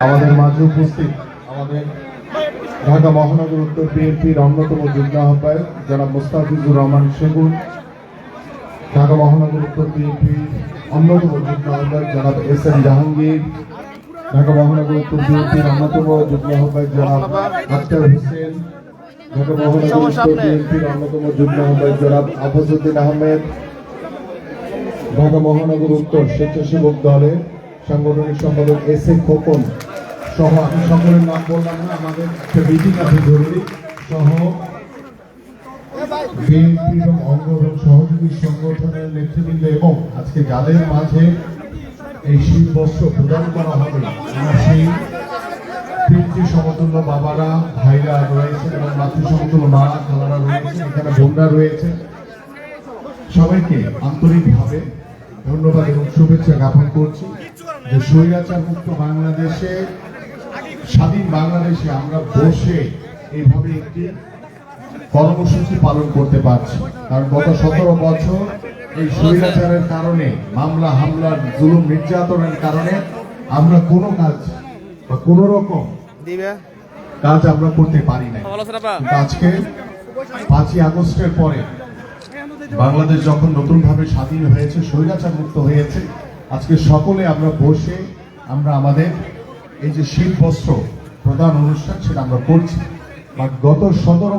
আমাদের মাঝে উপস্থিত আমাদের ঢাকা মহানগর উত্তর বিএনপির অন্যতম যুগ্ম আহ্বায়ক জনাব মুস্তাফিজুর রহমান সেগুন, ঢাকা মহানগর উত্তর বিএনপির অন্যতম যুগ্ম আহ্বায়ক জনাব এস.এম. জাহাঙ্গীর, ঢাকা মহানগর উত্তর বিএনপির অন্যতম যুগ্ম আহ্বায়ক জনাব আক্তার হোসেন, ঢাকা মহানগর উত্তর বিএনপির অন্যতম যুগ্ম আহ্বায়ক জনাব আফাজউদ্দিন আহমেদ, ঢাকা মহানগর উত্তর স্বেচ্ছাসেবক দলের সাংগঠনিক সম্পাদক এস.এ. খোকন সহ, আমি সকলের নাম বললাম না, আমাদের একটা মিটিং আছে জরুরি, সহ বিএনপি এবং অঙ্গ এবং সহযোগী সংগঠনের নেতৃবৃন্দ এবং আজকে যাদের মাঝে এই শীত বস্ত্র প্রদান করা হবে, আমার সেই পিতৃ সমতুল্য বাবারা, ভাইরা রয়েছে এবং মাতৃ সমতুল্য মা খালারা রয়েছে, এখানে বোনরা রয়েছে, সবাইকে আন্তরিকভাবে ধন্যবাদ এবং শুভেচ্ছা জ্ঞাপন করছি যে স্বৈরাচার মুক্ত বাংলাদেশে, স্বাধীন বাংলাদেশে আমরা বসে এইভাবে একটি কর্মসূচি পালন করতে পারছি। কারণ গত 17 বছর এই স্বৈরাচারের কারণে, মামলা হামলার জুলুম নির্যাতনের কারণে আমরা কোনো কাজ বা কোনো রকম কাজ আমরা করতে পারি না। আজকে 5ই আগস্টের পরে বাংলাদেশ যখন নতুনভাবে স্বাধীন হয়েছে, স্বৈরাচার মুক্ত হয়েছে, আজকে সকলে আমরা বসে আমরা আমাদের এই যে শীত বস্ত্র প্রদান অনুষ্ঠান সেটা আমরা করছি। গত 17